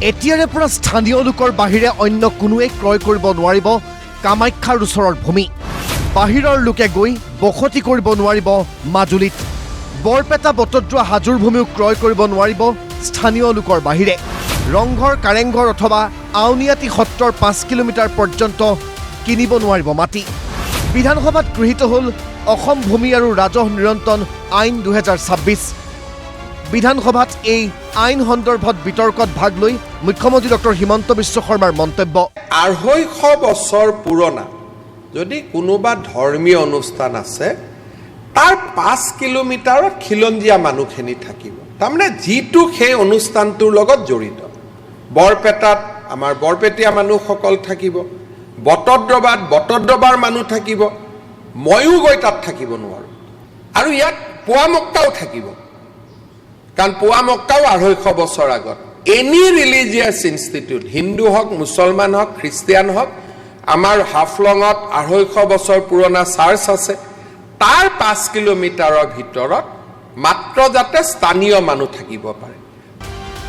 এতিয়াৰে পৰা স্থানীয় লোকৰ বাহিৰে অন্য কোনোৱে ক্ৰয় কৰিব নোৱাৰিব কামাখ্যাৰ ওচৰৰ ভূমি। বাহিৰৰ লোকে গৈ বসতি কৰিব নোৱাৰিব মাজুলীত। বৰপেটা বটদ্ৰৱা হাজোৰ ভূমিও ক্ৰয় কৰিব নোৱাৰিব স্থানীয় লোকৰ বাহিৰে। ৰংঘৰ, কাৰেংঘৰ অথবা আউনীআটী সত্ৰৰ 5 কিলোমিটাৰ পৰ্যন্ত কিনিব নোৱাৰিব মাটি। বিধানসভাত গৃহীত হ'ল অসম ভূমি আৰু ৰাজহ নিয়ন্ত্ৰণ আইন 2026। বিধানসভাত এই আইন সন্দৰ্ভত বিতৰ্কত ভাগ লৈ মুখ্যমন্ত্ৰী ডক্টৰ হিমন্ত বিশ্ব শৰ্মাৰ মন্তব্য। 250 বছৰ পুৰণা যদি কোনোবা ধৰ্মীয় অনুষ্ঠান আছে তাৰ 5 কিলোমিটাৰত খিলঞ্জীয়া মানুহখিনি থাকিব। তাৰমানে যিটো সেই অনুষ্ঠানটোৰ লগত জড়িত। বৰপেটাত আমাৰ বৰপেটীয়া মানুহসকল থাকিব, বটদ্ৰৱাত বটদ্ৰৱাৰ মানুহ থাকিব। ময়ো গৈ তাত থাকিব নোৱাৰোঁ। আৰু ইয়াত পোৱামক্কাও থাকিব, কাৰণ পোৱামক্কাও 250 বছৰ আগত এনি ৰিলিজিয়াছ ইনষ্টিটিউট, হিন্দু হওক, মুছলমান হওক, খ্ৰীষ্টিয়ান হওক, আমাৰ হাফলঙত 250 বছৰ পুৰণা চাৰ্চ আছে, তাৰ 5 কিলোমিটাৰৰ ভিতৰত মাত্ৰ যাতে স্থানীয় মানুহ থাকিব পাৰে।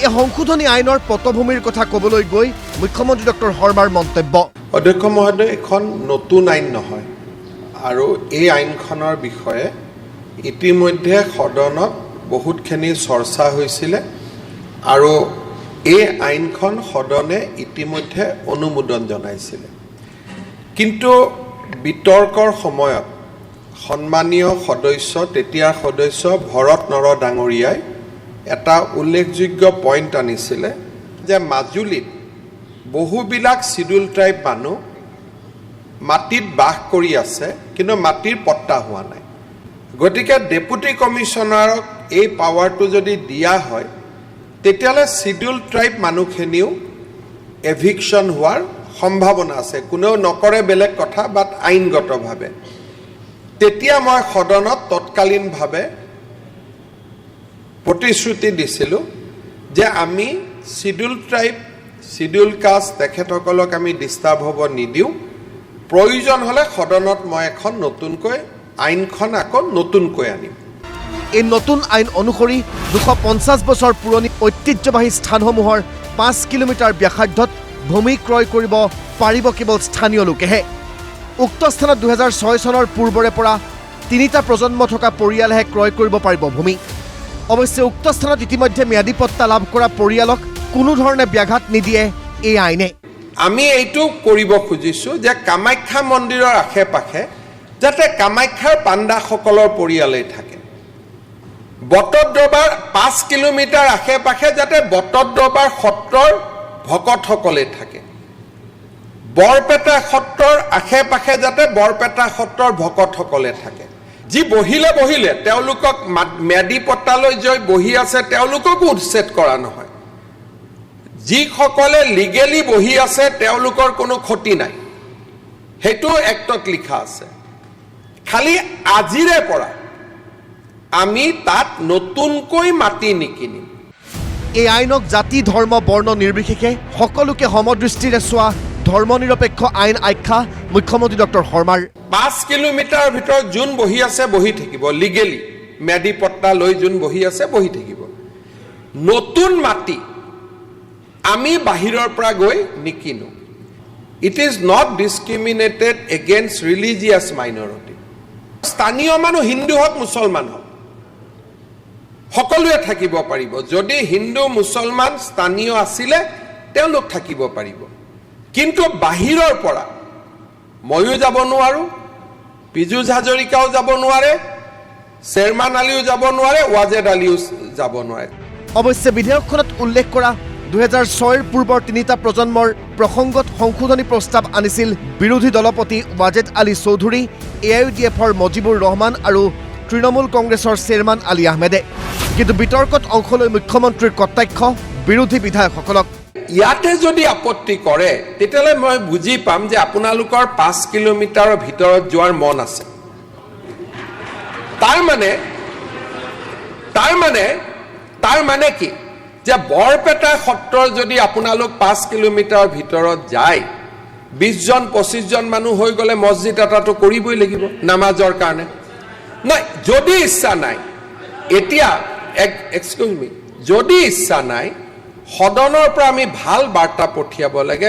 এই সংশোধনী আইনৰ পটভূমিৰ কথা ক'বলৈ গৈ মুখ্যমন্ত্ৰী ডক্টৰ শৰ্মাৰ মন্তব্য। অধ্যক্ষ মহোদয়, এখন নতুন আইন নহয় আৰু এই আইনখনৰ বিষয়ে ইতিমধ্যে সদনত বহুতখিনি চৰ্চা হৈছিলে আৰু এই আইনখন সদনে ইতিমধ্যে অনুমোদন জনাইছিলে। কিন্তু বিতৰ্কৰ সময়ত সন্মানীয় সদস্য, তেতিয়াৰ সদস্য ভৰত নৰ ডাঙৰীয়াই এটা উল্লেখযোগ্য পইণ্ট আনিছিলে যে মাজুলীত বহুবিলাক চিডুল ট্ৰাইব মানুহ মাটিত বাস কৰি আছে, কিন্তু মাটিৰ পট্টা হোৱা নাই। গতিকে ডেপুটি কমিশ্যনাৰক এই পাৱাৰটো যদি দিয়া হয় তেতিয়াহ'লে চিডুল ট্ৰাইব মানুহখিনিও এভিকশ্যন হোৱাৰ সম্ভাৱনা আছে। কোনেও নকৰে বেলেগ কথা, বাট আইনগতভাৱে। তেতিয়া মই সদনত তৎকালীনভাৱে প্ৰতিশ্ৰুতি দিছিলোঁ যে আমি চিডুল ট্ৰাইব, চিডুল কাষ্ট তেখেতসকলক আমি ডিষ্টাৰ্ব হ'ব নিদিওঁ। প্ৰয়োজন হ'লে সদনত মই এখন নতুনকৈ আইনখন আকৌ নতুনকৈ আনিম। এই নতুন আইন অনুসৰি 250 বছৰ পুৰণি ঐতিহ্যবাহী স্থানসমূহৰ 5 কিলোমিটাৰ ব্যাসাৰ্ধত ভূমি ক্ৰয় কৰিব পাৰিব কেৱল স্থানীয় লোকেহে। উক্ত স্থানত 2006 চনৰ পূৰ্বৰে পৰা 3টা প্ৰজন্ম থকা পৰিয়ালেহে ক্ৰয় কৰিব পাৰিব ভূমি। অৱশ্যে উক্ত স্থানত ইতিমধ্যে ম্যাদী পট্টা লাভ কৰা পৰিয়ালক কোনো ধৰণে ব্যাঘাত নিদিয়ে এই আইনে। আমি এইটো কৰিব খুজিছোঁ যে কামাখ্যা মন্দিৰৰ আশে পাশে যাতে কামাখ্যাৰ পাণ্ডাসকলৰ পৰিয়ালেই থাকে। বটদ্ৰৱাৰ 5 কিলোমিটাৰ আশে পাশে যাতে বটদ্ৰৱাৰ সত্ৰৰ ভকতসকলে থাকে। বৰপেটা সত্ৰৰ আশে পাশে যাতে বৰপেটা সত্ৰৰ ভকতসকলে থাকে। যি বহিলে তেওঁলোকক ম্যাদী পট্টালৈ জয় বহি আছে তেওঁলোককো উচ্ছেদ কৰা নহয়। যিসকলে লিগেলি বহি আছে তেওঁলোকৰ কোনো ক্ষতি নাই, সেইটো এক্টত লিখা আছে। খালি আজিৰে পৰা আমি তাত নতুনকৈ মাটি নিকিনিম। এই আইনক জাতি, ধৰ্ম, বৰ্ণ নিৰ্বিশেষে সকলোকে সমদৃষ্টিৰে চোৱা ধৰ্মনিৰপেক্ষ আইন আখ্যা মুখ্যমন্ত্ৰী ডক্টৰ শৰ্মাৰ। 5 কিলোমিটাৰৰ ভিতৰত যোন বহি আছে বহি থাকিব, লিগেলি ম্যাদী পট্টা লৈ যোন বহি আছে বহি থাকিব। নতুন মাটি আমি বাহিৰৰ পৰা গৈ নিকিনো। It is not discriminated against religious minority. স্থানীয় মানুহ হিন্দু হওক, মুছলমান হওক, সকলোৱে থাকিব পাৰিব। যদি হিন্দু, মুছলমান স্থানীয় আছিলে তেওঁলোক থাকিব পাৰিব। কিন্তু বাহিৰৰ পৰা ময়ো যাব নোৱাৰোঁ, পীযুষ হাজৰিকাও যাব নোৱাৰে, শ্বেৰমান আলীও যাব নোৱাৰে, ৱাজেদ আলীও যাব নোৱাৰে। অৱশ্যে বিধেয়কখনত উল্লেখ কৰা 2006 পূৰ্বৰ 3টা প্ৰজন্মৰ প্ৰসংগত সংশোধনী প্ৰস্তাৱ আনিছিল বিৰোধী দলপতি ৱাজেদ আলী চৌধুৰী, AIUDFৰ মজিবুৰ ৰহমান আৰু তৃণমূল কংগ্ৰেছৰ শ্বেৰমান আলী আহমেদে। কিন্তু বিতৰ্কত অংশ লৈ মুখ্যমন্ত্ৰীৰ কটাক্ষ বিৰোধী বিধায়কসকলক। ইয়াতে যদি আপত্তি কৰে তেতিয়াহ'লে মই বুজি পাম যে আপোনালোকৰ 5 কিলোমিটাৰৰ ভিতৰত যোৱাৰ মন আছে। তাৰ মানে কি যে বৰপেটা সত্ৰৰ যদি আপোনালোক 5 কিলোমিটাৰৰ ভিতৰত যায়, 20-25 জন মানুহ হৈ গ'লে মছজিদ এটাটো কৰিবই লাগিব নামাজৰ কাৰণে। নাই, যদি ইচ্ছা নাই, এতিয়া এক্সকিউজ মি, যদি ইচ্ছা নাই সদনৰ পৰা আমি ভাল বাৰ্তা পঠিয়াব লাগে।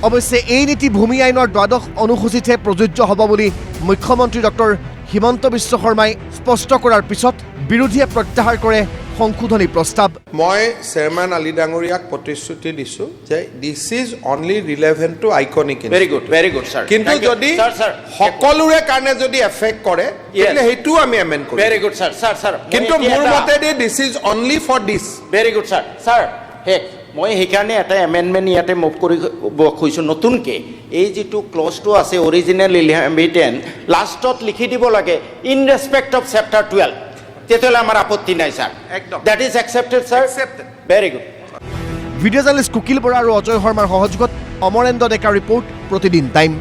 অৱশ্যে এই নীতি ভূমি আইনৰ 12 অনুসূচীতহে প্ৰযোজ্য হ'ব বুলি মুখ্যমন্ত্ৰী ডক্টৰ হিমন্ত বিশ্ব শৰ্মাই স্পষ্ট কৰাৰ পিছত বিৰোধীয়ে প্ৰত্যাহাৰ কৰে সংশোধনী প্ৰস্তাৱ। মই চেয়াৰমেন আলী ডাঙৰীয়াক প্ৰতিশ্ৰুতি দিছোঁ যে this is only relevant to iconic. Very good sir. কিন্তু যদি সকলোৰে কাৰণে যদি এফেক্ট কৰে তেতিয়াহ'লে সেইটোও আমি এমেণ্ড কৰিম। Very good sir. ছাৰ কিন্তু মোৰ মতেদি this is only for this. Very good sir. Sir মই সেইকাৰণে এটা এমেণ্ডমেণ্ট ইয়াতে মুভ কৰিব খুজিছোঁ নতুনকৈ। এই যিটো ক্লজটো আছে অৰিজিনেল ইনহেবিটেণ্ট লাষ্টত লিখি দিব লাগে ইন ৰেচপেক্ট অফ চেপ্টাৰ 12, তেতিয়াহ'লে আমাৰ আপত্তি নাই ছাৰ। একদম that is accepted sir. Very good. Video' journalist Kukil Bora আৰু অজয় শৰ্মাৰ সহযোগত অমৰেন্দ্ৰ ডেকাৰ ৰিপৰ্ট, প্ৰতিদিন টাইম।